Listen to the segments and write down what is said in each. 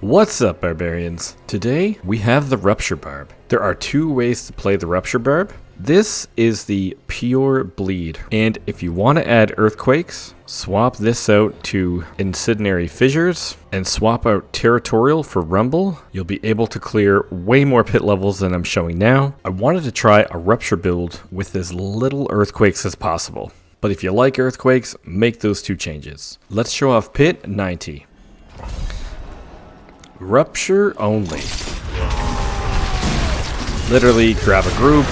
What's up, Barbarians? Today, we have the Rupture Barb. There are two ways to play the Rupture Barb. This is the pure bleed, and if you want to add earthquakes, swap this out to incendiary fissures, and swap out territorial for rumble. You'll be able to clear way more pit levels than I'm showing now. I wanted to try a Rupture build with as little earthquakes as possible. But if you like earthquakes, make those two changes. Let's show off pit 90. Rupture only. Literally grab a group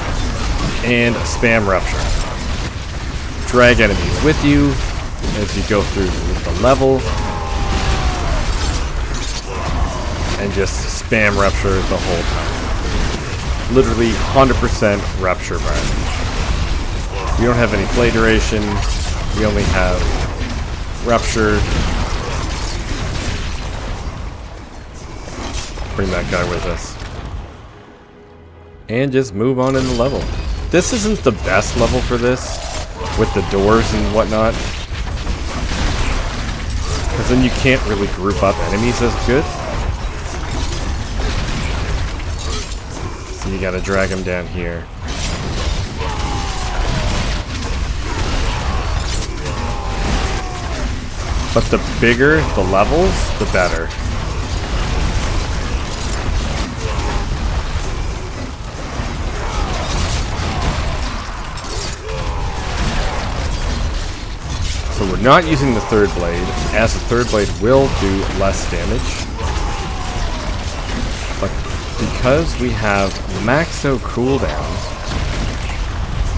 and spam Rupture. Drag enemies with you as you go through the level. And just spam Rupture the whole time. Literally 100% Rupture barb. We don't have any play duration. We only have Rupture. Bring that guy with us. And just move on in the level. This isn't the best level for this, with the doors and whatnot. Because then you can't really group up enemies as good. So you gotta drag them down here. But the bigger the levels, the better. So we're not using the third blade, as the third blade will do less damage. But because we have maxed out cooldowns,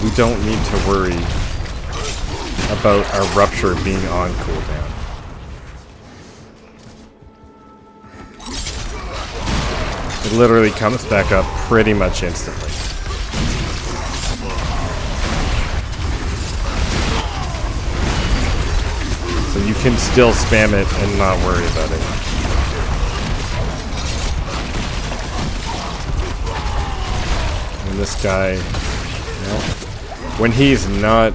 we don't need to worry about our Rupture being on cooldown. It literally comes back up pretty much instantly. So you can still spam it and not worry about it. And this guy, well, when he's not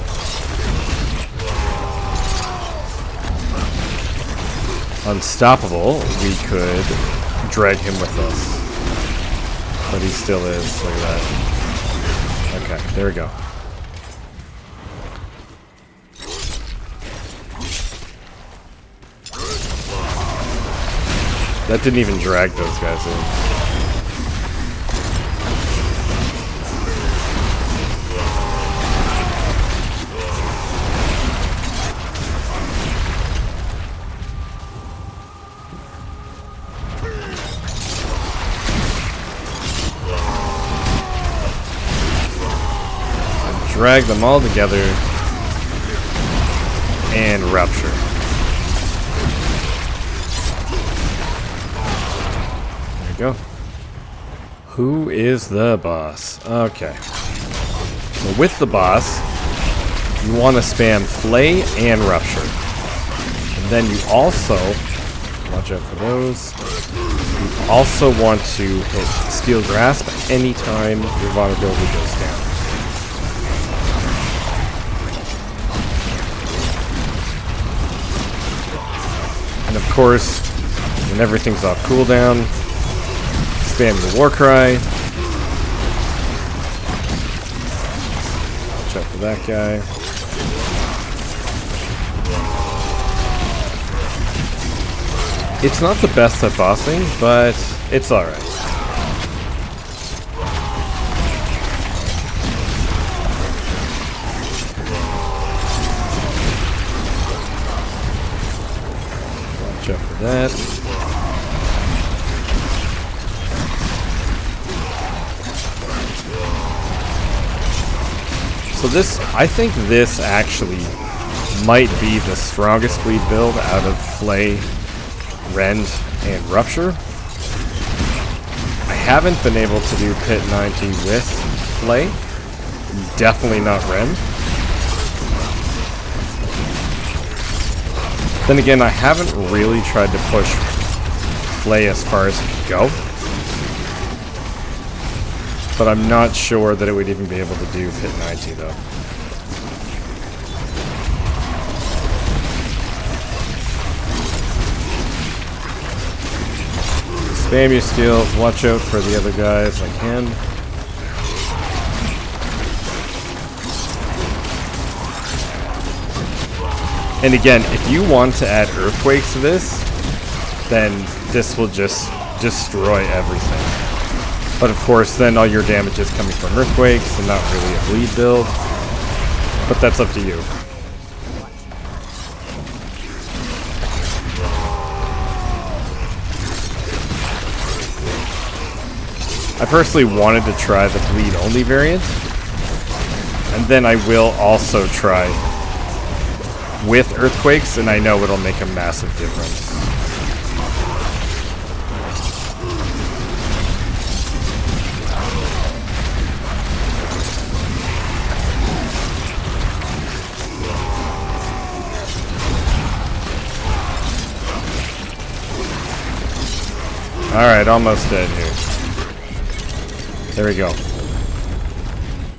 unstoppable, we could drag him with us. But he still is. Look at that. Okay, there we go. That didn't even drag those guys in. And drag them all together and Rupture. Go. Who is the boss? Okay. So with the boss, you want to spam Flay and Rupture. And then you also, watch out for those, you also want to hit Steel Grasp anytime your vulnerability goes down. And of course, when everything's off cooldown, spam the war cry. Watch out for that guy. It's not the best at bossing, but it's alright. Watch out for that. So this, I think this actually might be the strongest bleed build out of Flay, Rend, and Rupture. I haven't been able to do pit 90 with Flay. Definitely not Rend. Then again, I haven't really tried to push Flay as far as it can go. But I'm not sure that it would even be able to do pit 90 though. Spam your skills, watch out for the other guys like him. And again, if you want to add earthquakes to this, then this will just destroy everything. But of course, then all your damage is coming from earthquakes and not really a bleed build. But that's up to you. I personally wanted to try the bleed only variant, and then I will also try with earthquakes, and I know it'll make a massive difference. Alright, almost dead here. There we go.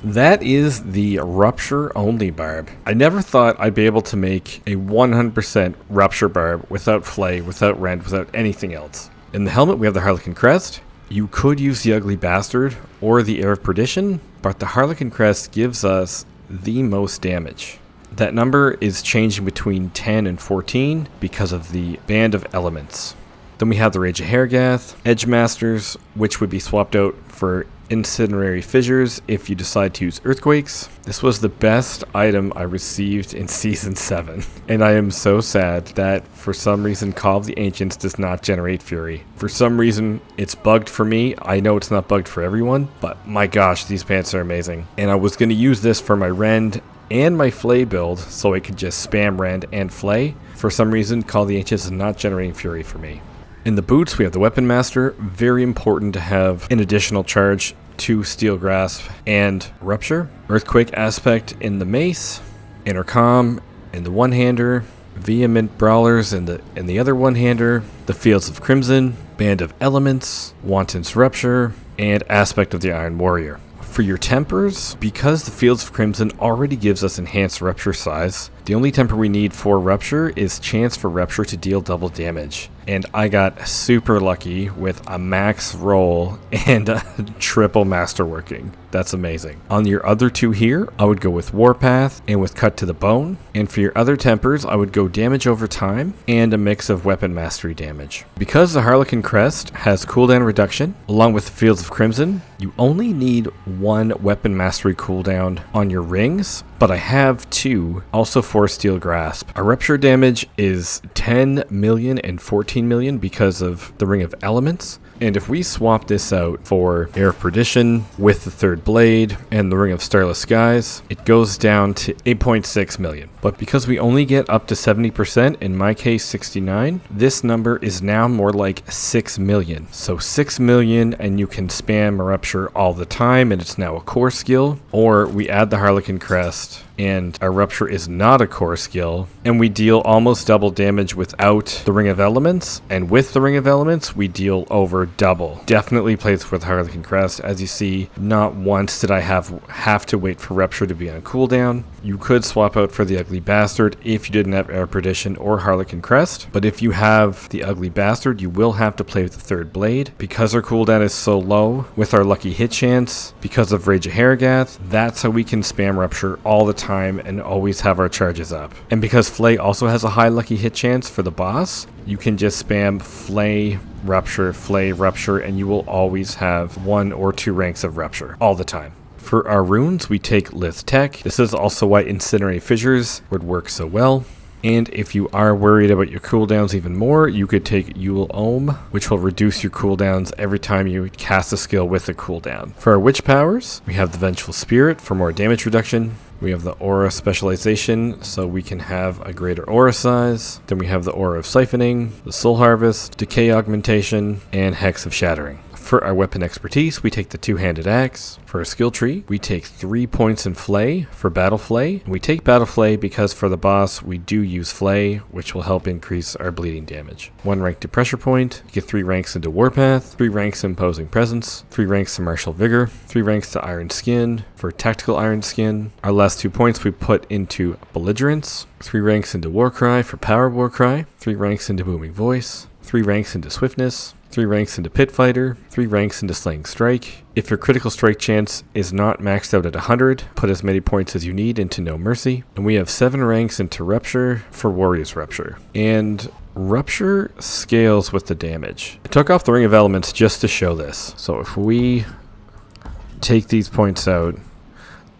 That is the Rupture only barb. I never thought I'd be able to make a 100% Rupture barb without Flay, without Rend, without anything else. In the helmet we have the Harlequin Crest. You could use the Ugly Bastard or the Air of Perdition, but the Harlequin Crest gives us the most damage. That number is changing between 10 and 14 because of the Band of Elements. Then we have the Rage of Hargath, Edge Masters, which would be swapped out for Incendiary Fissures if you decide to use Earthquakes. This was the best item I received in Season 7, and I am so sad that for some reason Call of the Ancients does not generate Fury. For some reason it's bugged for me. I know it's not bugged for everyone, but my gosh, these pants are amazing. And I was going to use this for my Rend and my Flay build so I could just spam Rend and Flay. For some reason Call of the Ancients is not generating Fury for me. In the boots, we have the Weapon Master. Very important to have an additional charge to Steel Grasp and Rupture. Earthquake aspect in the mace. Intercom in the one-hander. Vehement Brawlers in the other one-hander. The Fields of Crimson. Band of Elements. Wanton's Rupture. And aspect of the Iron Warrior. For your tempers, because the Fields of Crimson already gives us enhanced Rupture size, the only temper we need for Rupture is chance for Rupture to deal double damage. And I got super lucky with a max roll and a triple masterworking. That's amazing. On your other two here, I would go with Warpath and with Cut to the Bone. And for your other tempers, I would go damage over time and a mix of weapon mastery damage. Because the Harlequin Crest has cooldown reduction, along with the Fields of Crimson, you only need one weapon mastery cooldown on your rings, but I have two, also for Steel Grasp. Our Rupture damage is 10 million and 14 million because of the Ring of Elements. And if we swap this out for Air of Perdition with the Third Blade and the Ring of Starless Skies, it goes down to 8.6 million. But because we only get up to 70%, in my case 69, this number is now more like 6 million. So 6 million and you can spam Rupture all the time and it's now a core skill. Or we add the Harlequin Crest and our Rupture is not a core skill, and we deal almost double damage without the Ring of Elements, and with the Ring of Elements, we deal over double. Definitely plays with Harlequin Crest. As you see, not once did I have to wait for Rupture to be on cooldown. You could swap out for the Ugly Bastard if you didn't have Air Perdition or Harlequin Crest, but if you have the Ugly Bastard, you will have to play with the Third Blade. Because our cooldown is so low, with our lucky hit chance, because of Rage of Hargath, that's how we can spam Rupture all the time and always have our charges up. And because Flay also has a high lucky hit chance for the boss, you can just spam Flay, Rupture, and you will always have 1 or 2 ranks of Rupture all the time. For our runes, we take Lith Tech. This is also why Incendiary Fissures would work so well. And if you are worried about your cooldowns even more, you could take Yule Ohm, which will reduce your cooldowns every time you cast a skill with a cooldown. For our witch powers, we have the Vengeful Spirit for more damage reduction. We have the Aura Specialization, so we can have a greater aura size. Then we have the Aura of Siphoning, the Soul Harvest, Decay Augmentation, and Hex of Shattering. For our weapon expertise, we take the Two-Handed Axe. For our skill tree, we take 3 points in Flay for Battle Flay. And we take Battle Flay because for the boss, we do use Flay, which will help increase our bleeding damage. 1 rank to Pressure Point, get 3 ranks into Warpath, 3 ranks in Imposing Presence, 3 ranks to Martial Vigor, 3 ranks to Iron Skin. For Tactical Iron Skin, our last 2 points we put into Belligerence, 3 ranks into Warcry for Power Warcry, 3 ranks into Booming Voice, 3 ranks into Swiftness, 3 ranks into Pit Fighter, 3 ranks into Slaying Strike. If your critical strike chance is not maxed out at 100, put as many points as you need into No Mercy. And we have 7 ranks into Rupture for Warrior's Rupture. And Rupture scales with the damage. I took off the Ring of Elements just to show this. So if we take these points out,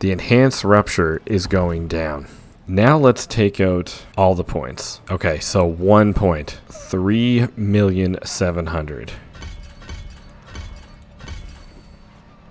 the enhanced Rupture is going down. Now let's take out all the points. Okay, so 1 point, 3,700,000.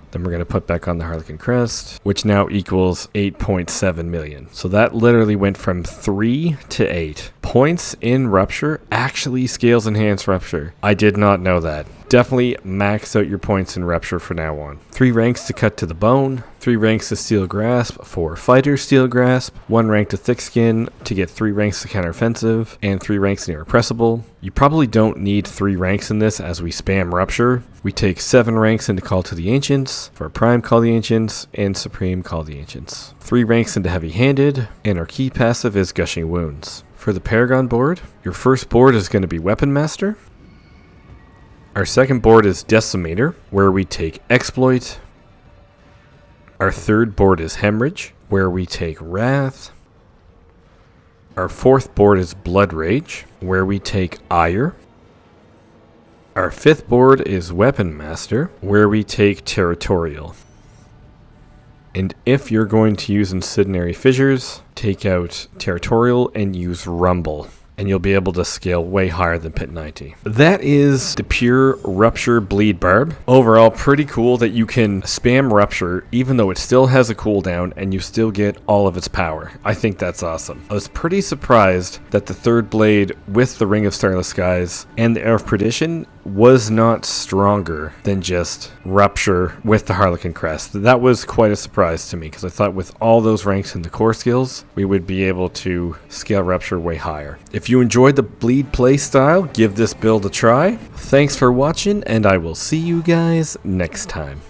Then we're going to put back on the Harlequin Crest, which now equals 8.7 million. So that literally went from 3 to 8. Points in Rupture actually scales enhanced Rupture. I did not know that. Definitely max out your points in Rupture from now on. 3 ranks to Cut to the Bone, 3 ranks to Steel Grasp for Fighter Steel Grasp, 1 rank to Thick Skin to get 3 ranks to Counteroffensive, and 3 ranks to Irrepressible. You probably don't need 3 ranks in this as we spam Rupture. We take 7 ranks into Call to the Ancients for Prime Call the Ancients and Supreme Call the Ancients. 3 ranks into Heavy Handed, and our key passive is Gushing Wounds. For the Paragon board, your first board is going to be Weapon Master. Our second board is Decimator, where we take Exploit. Our third board is Hemorrhage, where we take Wrath. Our fourth board is Blood Rage, where we take Ire. Our fifth board is Weapon Master, where we take Territorial. And if you're going to use Incendiary Fissures, take out Territorial and use Rumble. And you'll be able to scale way higher than Pit 90. That is the pure Rupture Bleed Barb. Overall, pretty cool that you can spam Rupture even though it still has a cooldown and you still get all of its power. I think that's awesome. I was pretty surprised that the third blade with the Ring of Starless Skies and the Air of Perdition was not stronger than just Rupture with the Harlequin Crest. That was quite a surprise to me because I thought with all those ranks in the core skills, we would be able to scale Rupture way higher. If you enjoyed the Bleed play style, give this build a try. Thanks for watching, and I will see you guys next time.